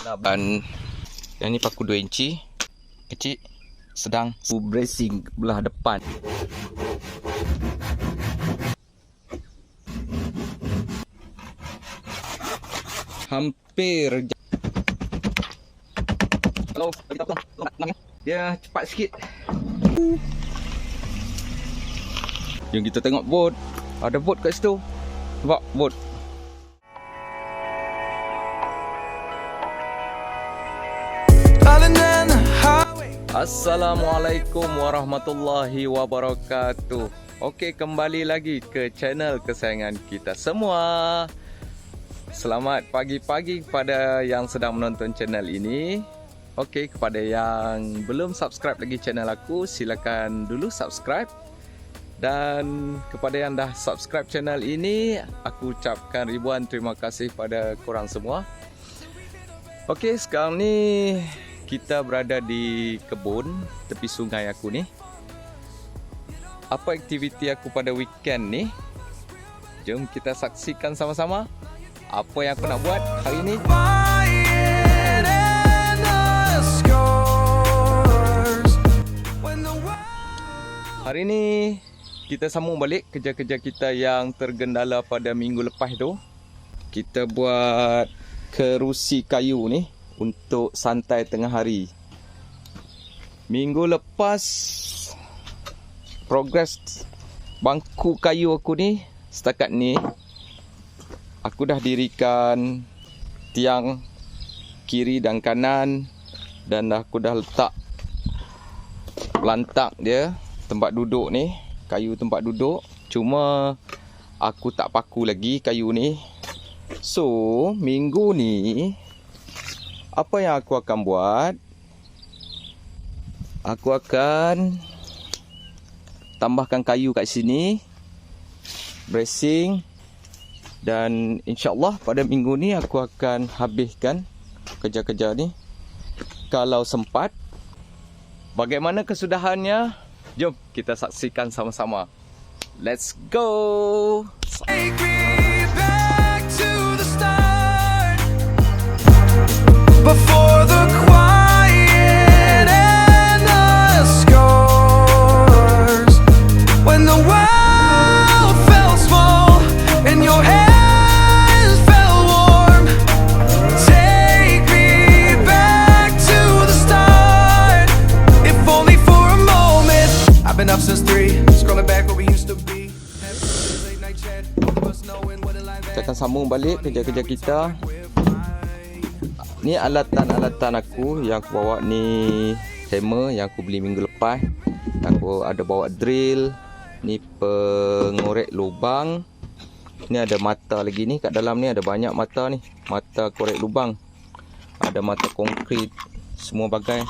Dan yang ni paku 2 inci, kecil, sedang, bracing belah depan. Hampir. Kalau dia cepat sikit. Jom kita tengok bot. Ada bot kat situ. Nampak bot. Assalamualaikum warahmatullahi wabarakatuh. Okey, kembali lagi ke channel kesayangan kita semua. Selamat pagi-pagi kepada yang sedang menonton channel ini. Okey, kepada yang belum subscribe lagi channel aku, silakan dulu subscribe. Dan kepada yang dah subscribe channel ini, aku ucapkan ribuan terima kasih pada korang semua. Okey, sekarang ni kita berada di kebun tepi sungai aku ni. Apa aktiviti aku pada weekend ni? Jom kita saksikan sama-sama apa yang aku nak buat hari ni. Hari ni kita sambung balik kerja-kerja kita yang tergendala pada minggu lepas tu. Kita buat kerusi kayu ni untuk santai tengah hari. Minggu lepas progres bangku kayu aku ni setakat ni aku dah dirikan tiang kiri dan kanan, dan aku dah letak lantak dia, tempat duduk ni, kayu tempat duduk. Cuma aku tak paku lagi kayu ni. So minggu ni apa yang aku akan buat? Aku akan tambahkan kayu kat sini, bracing, dan insya-Allah pada minggu ni aku akan habiskan kerja-kerja ni kalau sempat. Bagaimana kesudahannya? Jom kita saksikan sama-sama. Let's go. Before the quiet and the scars, when the world felt small and your hands felt warm, take me back to the start, if only for a moment. I've been up since 3, scrolling back where we used to be. Kita akan sambung balik kerja-kerja kita. Ni alatan-alatan aku yang aku bawa ni, hammer yang aku beli minggu lepas. Aku ada bawa drill, ni pengorek lubang. Ni ada mata lagi ni, kat dalam ni ada banyak mata ni, mata korek lubang. Ada mata konkrit, semua bagai.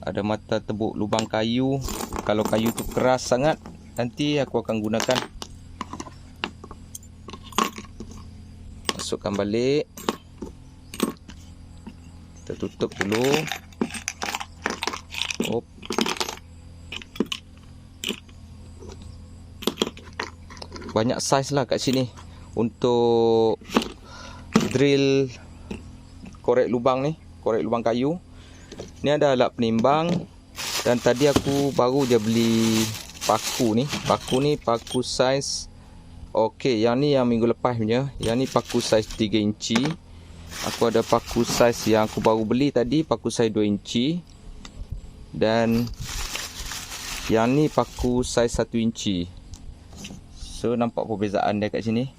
Ada mata tebuk lubang kayu. Kalau kayu tu keras sangat, nanti aku akan gunakan. Masukkan balik. Kita tutup dulu. Banyak saiz lah kat sini untuk drill korek lubang ni, korek lubang kayu. Ni ada alat penimbang, dan tadi aku baru je beli paku ni. Paku ni paku saiz, okey, yang ni yang minggu lepas punya. Yang ni paku saiz 3 inci. Aku ada paku saiz yang aku baru beli tadi, paku saiz 2 inci. Dan yang ni paku saiz 1 inci. So nampak perbezaan dia kat sini.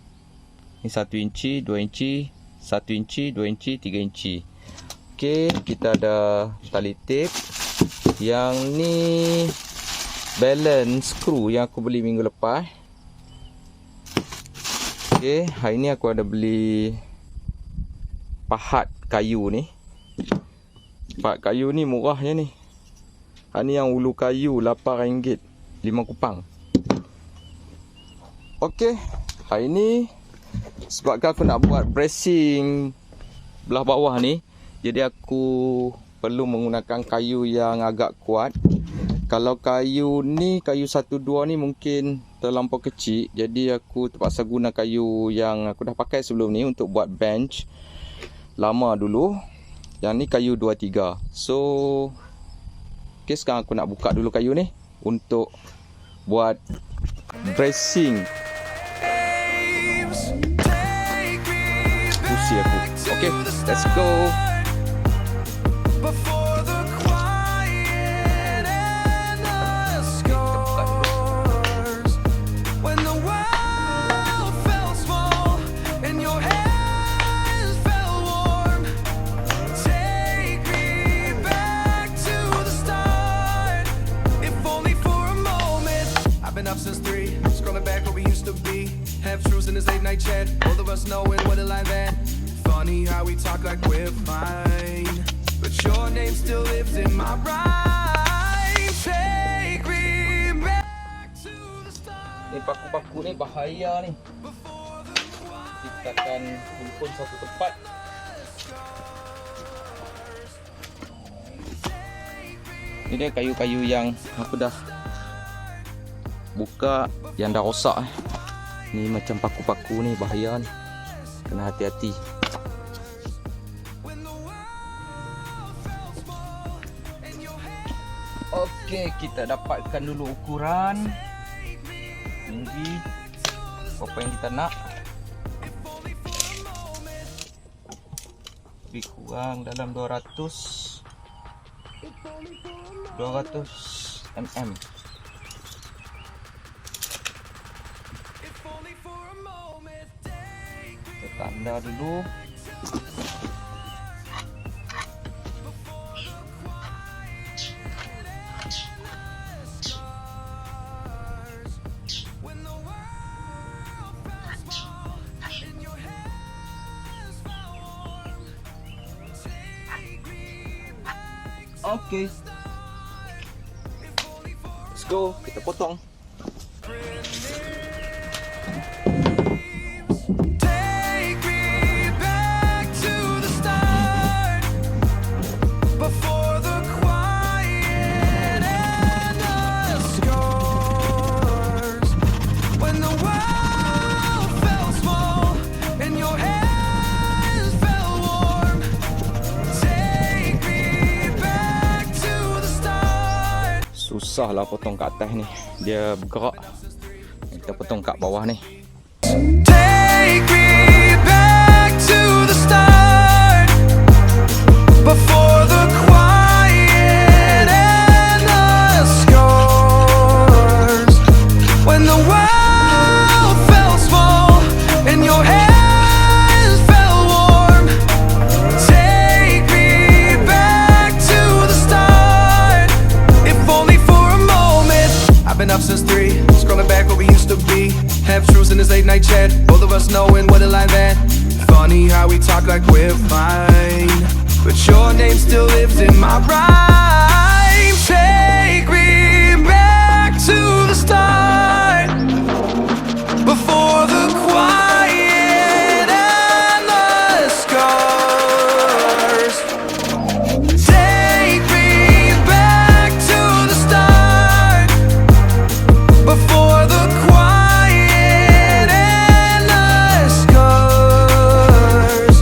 Ni 1 inci, 2 inci, 1 inci, 2 inci, 3 inci. Okey, kita ada tali tape. Yang ni balance screw yang aku beli minggu lepas. Okey, hari ni aku ada beli pahat kayu ni. Pahat kayu ni murahnya ni. Ni yang ulu kayu RM8, 5 kupang. Okey, hari ni sebabkan aku nak buat bracing belah bawah ni, jadi aku perlu menggunakan kayu yang agak kuat. Kalau kayu ni, kayu 1-2 ni mungkin terlampau kecil, jadi aku terpaksa guna kayu yang aku dah pakai sebelum ni untuk buat bench. lama dulu. Yang ni kayu 23. So okay, sekarang aku nak buka dulu kayu ni untuk buat dressing. Pusi aku. Okay, let's go. Since 3, scrolling back where we used to be. Half truths in this late night chat. Both of us knowing what a line that. Funny how we talk like we're fine, but your name still lives in my rhyme. Take me back to the start. Ni paku-paku ni bahaya ni. Kita akan kumpul satu tempat. Ini dia kayu-kayu yang aku dah buka yang dah rosak. Ni macam paku-paku ni bahaya ni. Kena hati-hati. Okey, kita dapatkan dulu ukuran tinggi apa yang kita nak. Lebih kurang dalam 200 mm. Tanda dulu. Okay, let's go. Kita potong. Susah lah potong kat atas ni, dia bergerak. Kita potong kat bawah ni. Take me back to the start, before the quiet and the scars, when the world felt small and your hands felt warm. Take me back to the start, if only for a moment. I've been up since 3, scrolling back where we used to be. Half truths in this late night chat. Both of us knowing what a line that. Funny how we talk like we're fine, but your name still lives in my rhyme. Take me back to the start, before the quiet and the scars. Take me back to the start, before the quiet and the scars,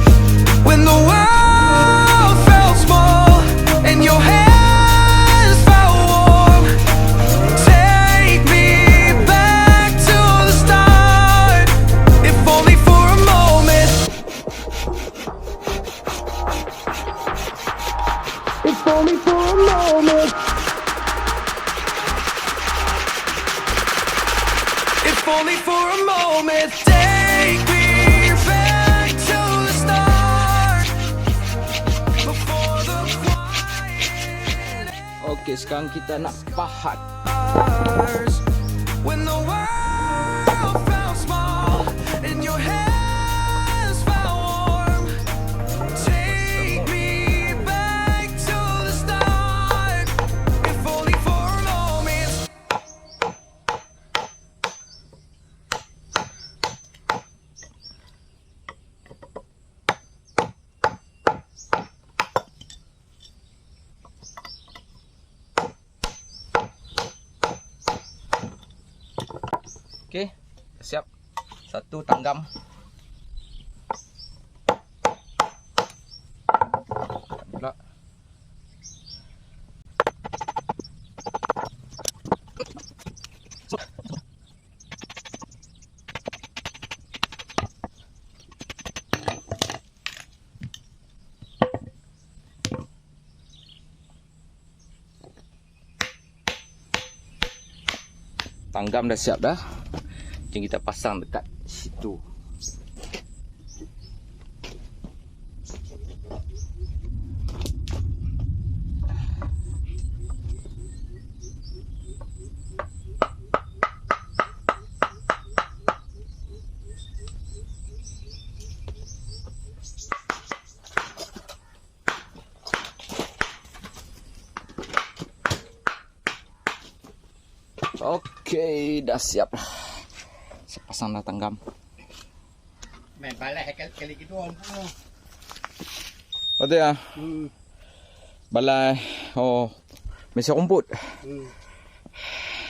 when the world felt small and your hands felt warm. Take me back to the start, if only for a moment. If only for a moment. If only for a moment. Take me back to the start, before the quiet Okey, sekarang kita nak pahat. stars, when the world felt small and your hands felt warm. Take me back to the start, if only for a moment. Okey, siap. Satu tanggam. Tanggam dah siap dah. Jom kita pasang dekat situ. Okey, dah siap dah. Saya pasang dah tanggam. Main balas kali kedua pun. Betul ya? Balai. Oh, mesin rumput.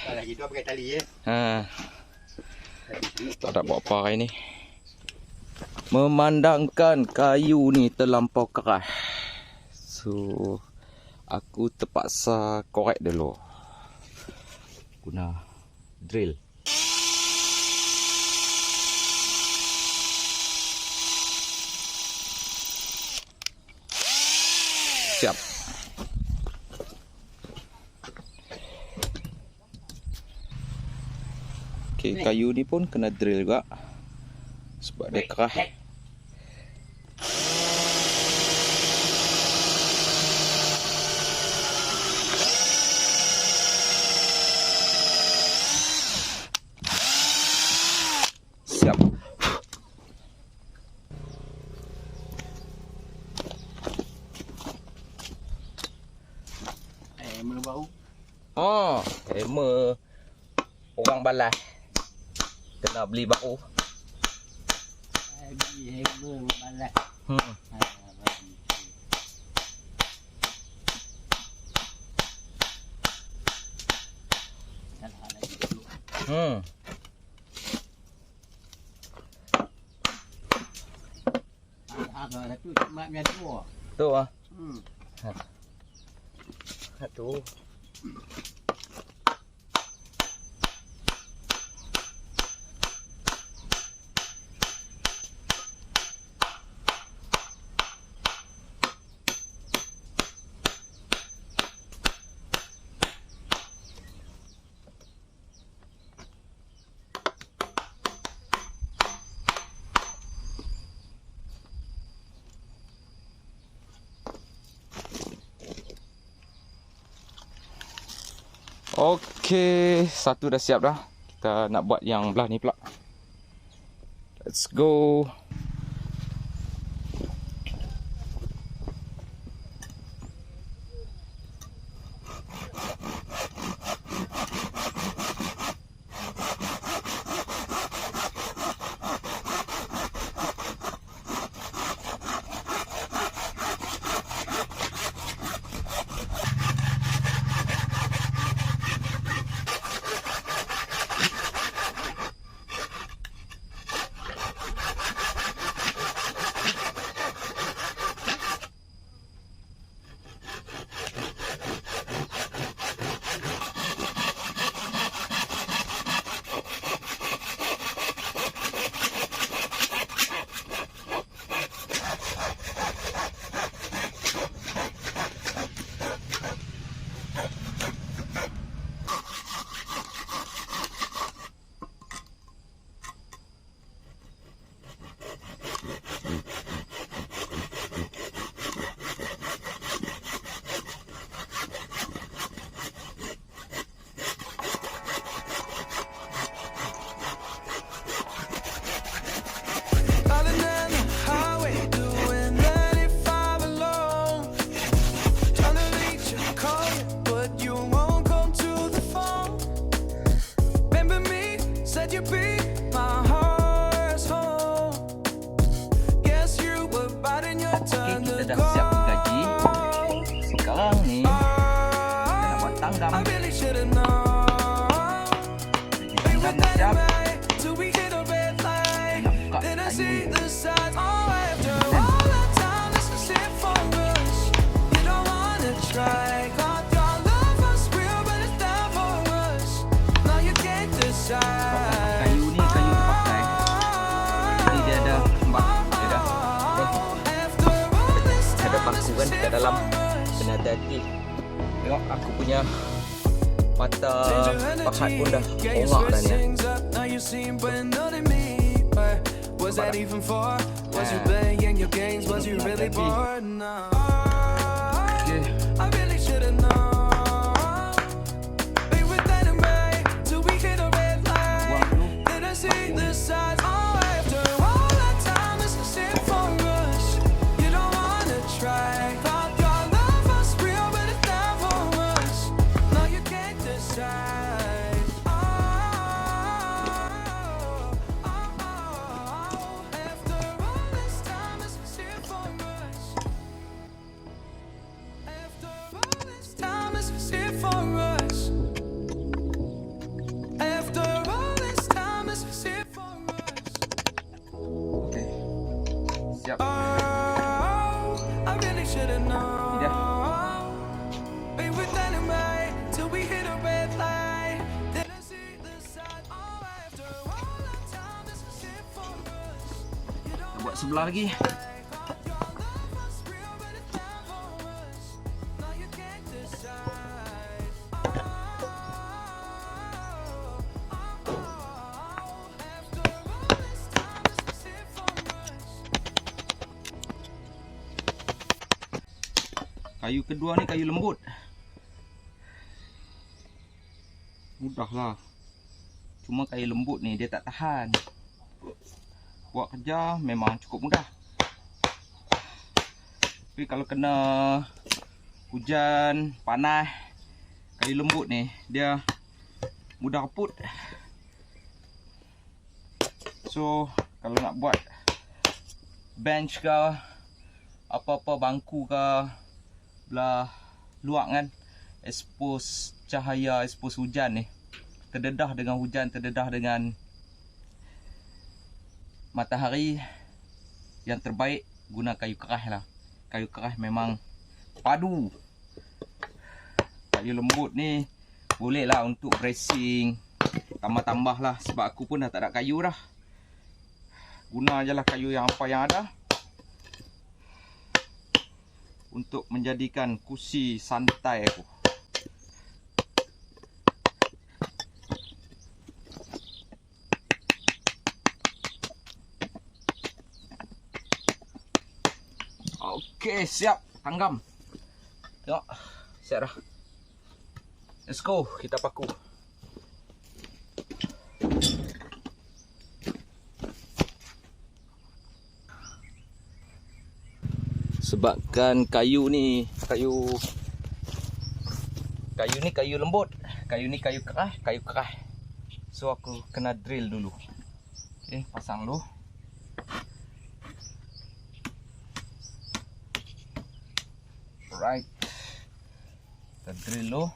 Balas kedua pakai tali ya. Ha. Tak ada buat apa hari ni. Memandangkan kayu ni terlampau keras. So, aku terpaksa korek dulu. Guna drill. Siap. Okey, kayu ni pun kena drill juga. Sebab dia keras. Siap. Hammer bau. Oh, hammer orang balas. Kena beli baru. Hammer balas. Satu mak punya dua. Tu ah. Tu. Okey, satu dah siap dah. Kita nak buat yang belah ni pula. Let's go. Darling, down the highway, doing 95 alone. Trying to reach you, call you, but you won't come to the phone. Remember me, said you'd be my heart's home. Guess you were biting your tongue Kita to dah siap gaji. go. Sekarang ni kita nak buat tanggam. I really should've known. We were Tanggam dah siap. dynamite till we hit a red light. Nak buka Then I kayu see ni. the signs. Oh, after all that time, this is it for us. You don't wanna try. Thought your love was real, but it's not for us. Now you can't decide. Kayu ni kayu terpakai. Jadi dia ada sembah. Dia dah. After all this Ada time, this bangku kan is dekat it dalam. for us. Kena hati-hati. Tengok aku punya mata pahat pun dah ongak dah ni. Now you seem but not in me. But was that even for? Was you playing your games? Was you really bored? No. I really should've known. Be with anyway till we hit a red light. Didn't see the signs. Oh, after all that time, this is it for us. You don't wanna try. Thought your love was real, but it never was. No, you can't decide. After all this time, this is it for us. After all this time, this is it for us. After all this time, this is it for us. Okey. Siap. Oh, I really should've known. Ida. Be with anyway till we hit a red light. Didn't see the sign. Oh, after all that time, this is it for us. You don't Buat sebelah lagi. thought your love was real, but it never was. Now you can't decide. After all this time, this is it for us. Kayu kedua ni kayu lembut. Mudahlah. Cuma kayu lembut ni dia tak tahan. Buat kerja memang cukup mudah. Tapi kalau kena hujan, panas, kayu lembut ni dia mudah kaput. So, kalau nak buat bench ke, apa-apa bangku ke, belah luar kan, expose cahaya, expose hujan ni, terdedah dengan hujan, terdedah dengan matahari, yang terbaik guna kayu keras lah. Kayu keras memang padu. Kayu lembut ni boleh lah untuk bracing, tambah-tambah lah, sebab aku pun dah tak ada kayu dah. Guna je lah kayu yang apa yang ada untuk menjadikan kursi santai aku. Okey, siap. Tanggam. Tengok. Siap dah. Let's go. Kita paku. Sebabkan kayu ni kayu lembut, kayu ni kayu keras. So aku kena drill dulu. Okey, pasang dulu. Alright. Kita drill dulu.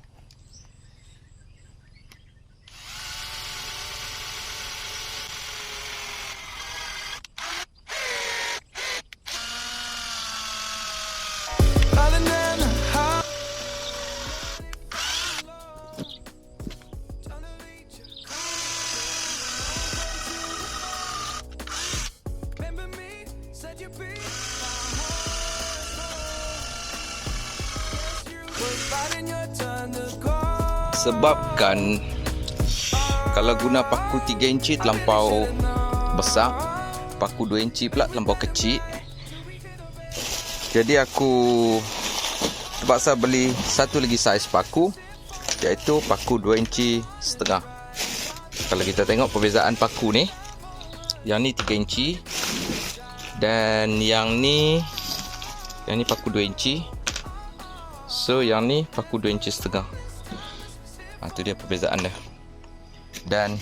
Other than how remember me, said you'd be was fighting your turn to go. Sebabkan kalau guna paku 3 inci terlampau besar, paku 2 inci pula terlampau kecil. Jadi aku terpaksa beli satu lagi saiz paku, iaitu paku 2 inci setengah. Kalau kita tengok perbezaan paku ni, yang ni 3 inci dan yang ni paku 2 inci. So yang ni paku 2 inci setengah. Itu dia perbezaan dia. Dan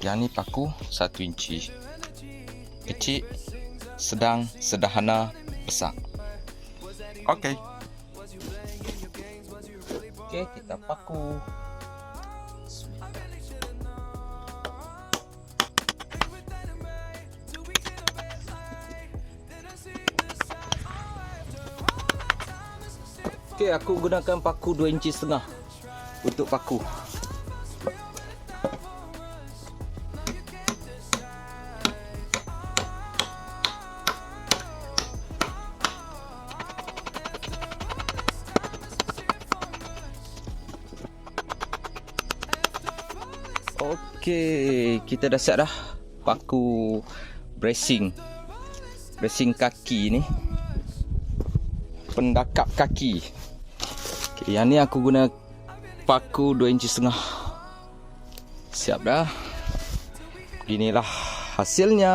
yang ni paku 1 inci. Kecil, sedang, sederhana, besar. Okey. Okey, kita paku. Okey, aku gunakan paku 2 inci setengah untuk paku. Okey, kita dah siap dah paku bracing kaki ni, pendakap kaki. Okay, yang ni aku guna paku 2,5 inci. Siap dah. Inilah hasilnya.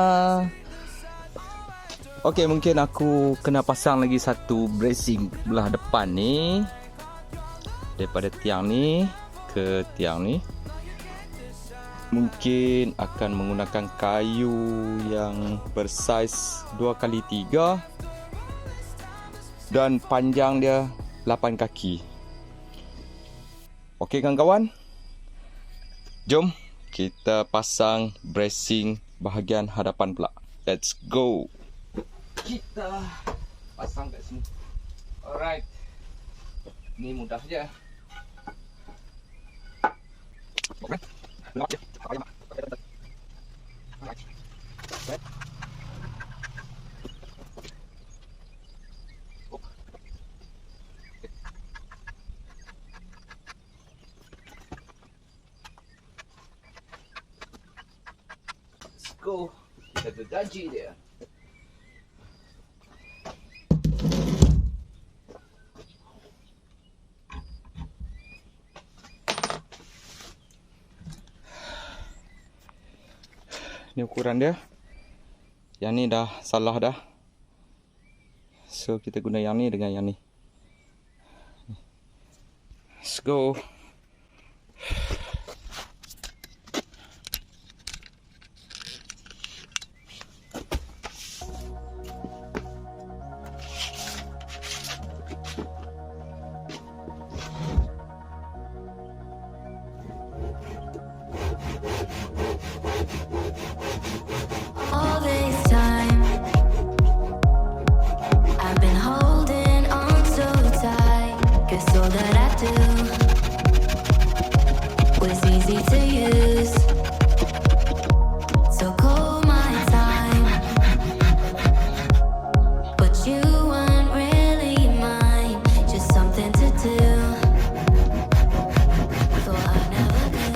Okey, mungkin aku kena pasang lagi satu bracing belah depan ni, daripada tiang ni ke tiang ni. Mungkin akan menggunakan kayu yang bersaiz 2x3 dan panjang dia 8 kaki. Okey kawan-kawan, jom kita pasang bracing bahagian hadapan pula. Let's go. Kita pasang kat sini. Alright. Ni mudah je. Okay. Let's go. Kita terjaji dia. Ni ukuran dia. Yang ni dah salah dah. So kita guna yang ni dengan yang ni. Let's go. All this time, I've been holding on so tight, 'cause all that I do was easy to use. So call my time, but you weren't really mine, just something to do. Thought I'd never do.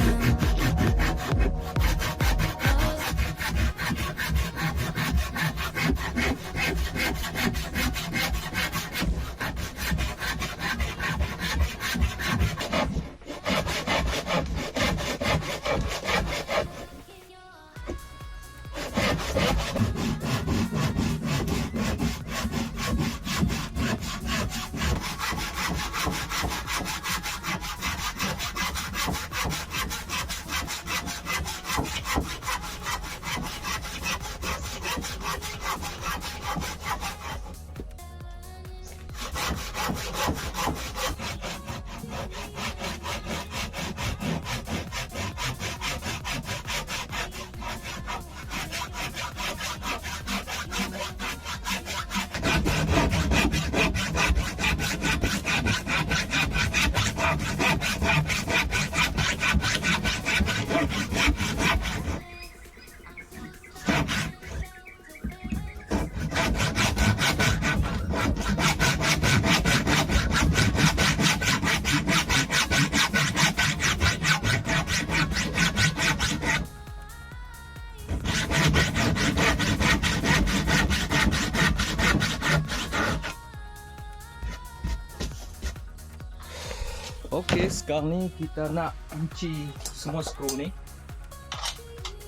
Okey, sekarang ni kita nak kunci semua skru ni.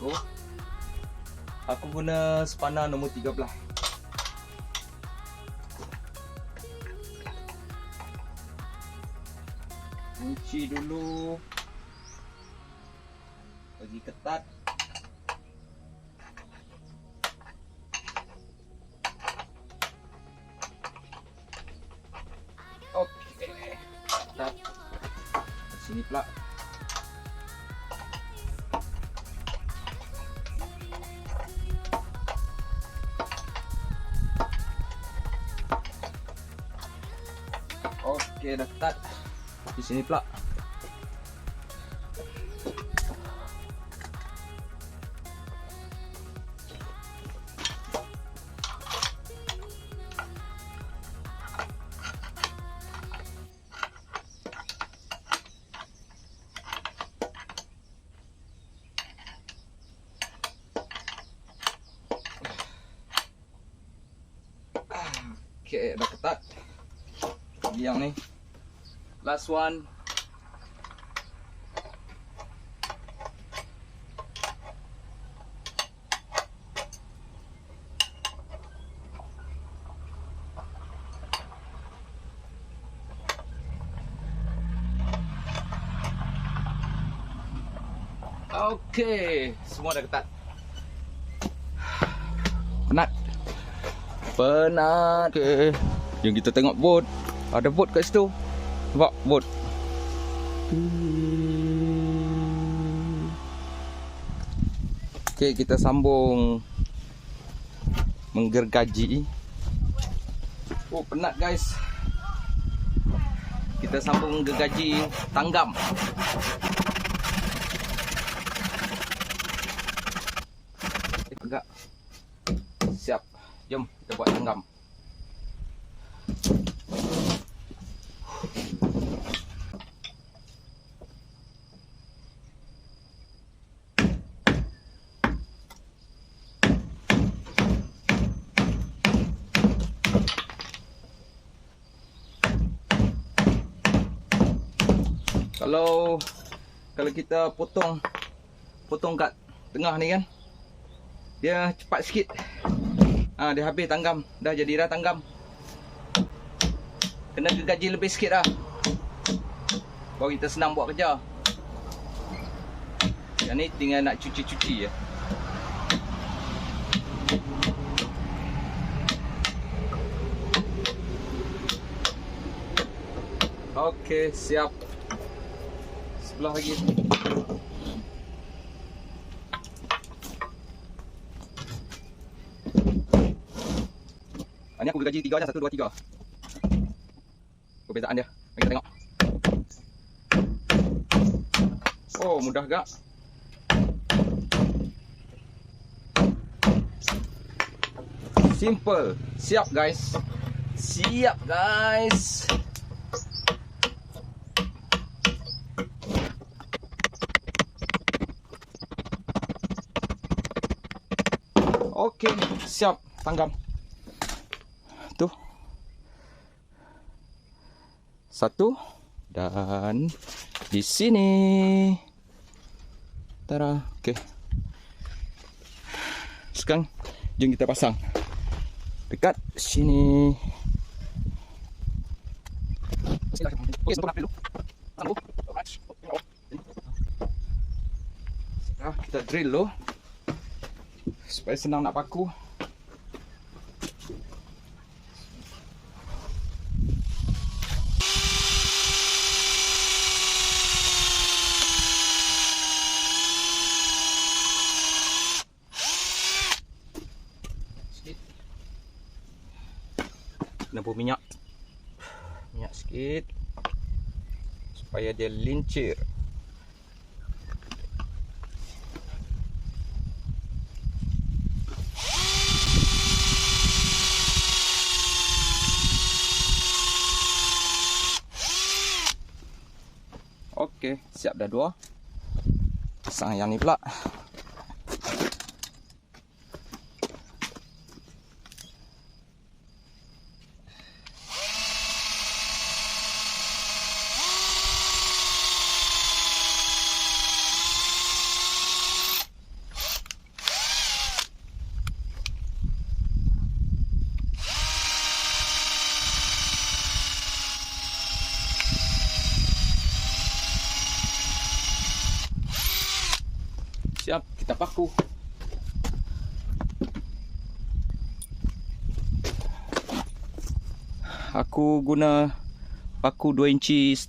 Go. Aku guna spanner nombor 13. Kunci dulu. Bagi ketat. Okey. Ketat. Sini pula. Okey, dah ketat. Di sini pula. Okay, dah ketat. Yang ni. Last one. Okay, semua dah ketat. Penat. Penat. Okay. Jom kita tengok bot. Ada bot kat situ. Nampak bot. Okay, kita sambung menggergaji. Oh, penat guys. Kita sambung gergaji tanggam. Tegak. Siap. Jom kita buat tanggam. Kalau kita potong kat tengah ni kan, dia cepat sikit. Dia habis tanggam. Dah jadi dah tanggam. Kena gergaji lebih sikit dah, baru kita senang buat kerja. Yang ni tinggal nak cuci-cuci je. Okey, siap. Sebelah lagi. Ini aku gergaji 3 je, 1, 2, 3. Perbezaan dia. Mari kita tengok. Oh, mudah gak? Simple. Siap guys. Siap guys. Okey, siap tanggam. Tuh. 1 dan di sini. Tara. Okey. Sekarang jom kita pasang. Dekat sini. Okey, sentuh dulu. Kita drill dulu supaya senang nak paku. Kena buat minyak sikit supaya dia lincir. Okey, siap dah 2. Pasang yang ni pula. Siap, kita paku. Aku guna paku 2,5 inci.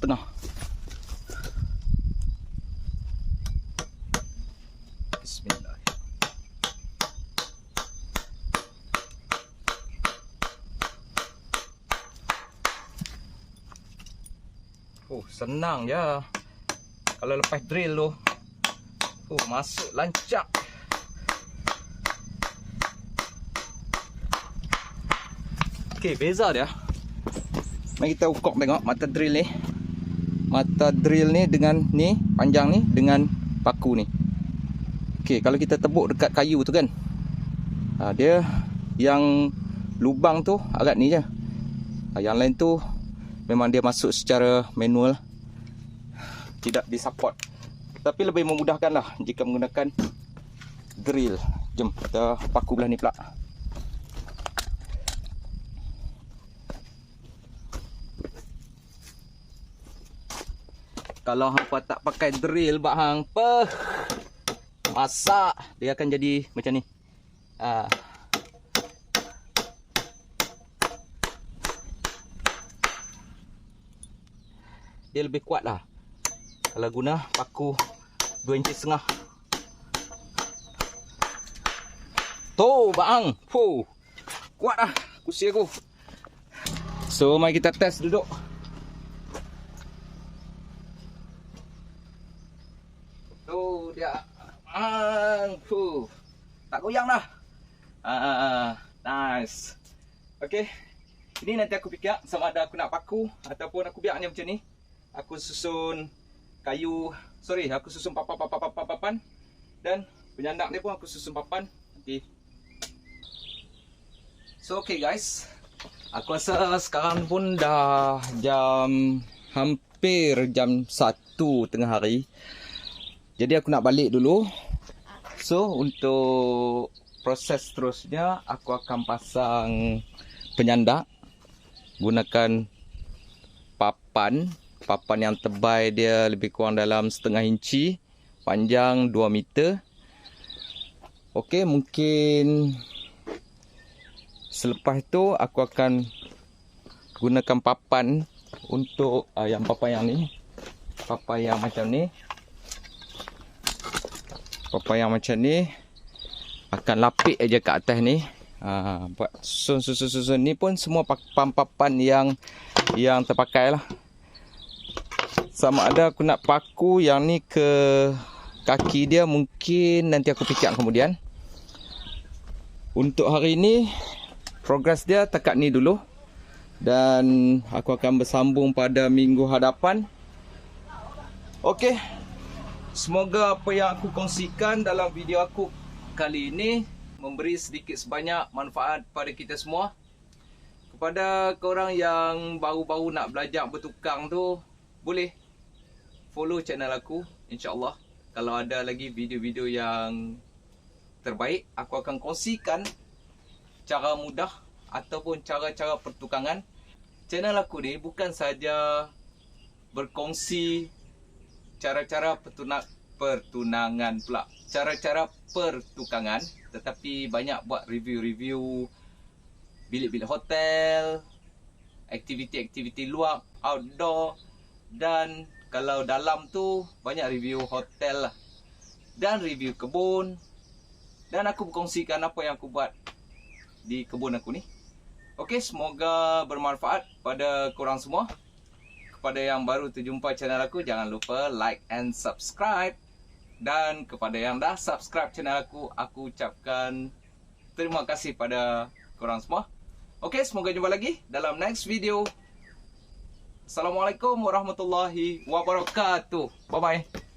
Bismillah. Oh, senang je. Kalau lepas drill tu. Oh, masuk lancak. Okey, beza dia. Mari kita ukur tengok mata drill ni. Mata drill ni dengan ni, panjang ni dengan paku ni. Okey, kalau kita tebuk dekat kayu tu kan. Dia yang lubang tu agak ni je. Yang lain tu memang dia masuk secara manual, tidak disupport. Tapi lebih memudahkan lah jika menggunakan drill. Jom kita paku belah ni pula. Kalau hampa tak pakai drill bak hang masak, dia akan jadi macam ni. Dia lebih kuat lah kalau guna paku 2,5 inci. Tu bang, kuat lah kursi aku. So mari kita test duduk. Tu dia. Tak goyang dah. Nice. Okay. Ini nanti aku fikir sama ada aku nak paku ataupun aku biarnya macam ni. Aku susun kayu, aku susun papan dan penyandak dia pun aku susun papan nanti. So okay guys, aku rasa sekarang pun dah hampir jam 1 tengah hari. Jadi aku nak balik dulu. So untuk proses seterusnya aku akan pasang penyandak gunakan papan yang tebal dia lebih kurang dalam 0,5 inci, panjang 2 meter. Okey, mungkin selepas itu aku akan gunakan papan untuk papan yang ni. Papan yang macam ni. Papan yang macam ni akan lapik aja ke atas ni. Buat susun ni pun semua papan yang terpakai lah. Sama ada aku nak paku yang ni ke kaki dia, mungkin nanti aku fikir kemudian. Untuk hari ni progres dia takat ni dulu. Dan aku akan bersambung pada minggu hadapan. Okey. Semoga apa yang aku kongsikan dalam video aku kali ini memberi sedikit sebanyak manfaat pada kita semua. Kepada korang yang baru-baru nak belajar bertukang tu, boleh follow channel aku, insya-Allah. Kalau ada lagi video-video yang terbaik, aku akan kongsikan cara mudah ataupun cara-cara pertukangan. Channel aku ni bukan saja berkongsi cara-cara pertunangan pula, cara-cara pertukangan, tetapi banyak buat review-review bilik-bilik hotel, aktiviti-aktiviti luar, outdoor, dan kalau dalam tu banyak review hotel lah. Dan review kebun. Dan aku berkongsikan apa yang aku buat di kebun aku ni. Okey, semoga bermanfaat pada korang semua. Kepada yang baru terjumpa channel aku, jangan lupa like and subscribe. Dan kepada yang dah subscribe channel aku ucapkan terima kasih pada korang semua. Okey, semoga jumpa lagi dalam next video. Assalamualaikum warahmatullahi wabarakatuh. Bye bye.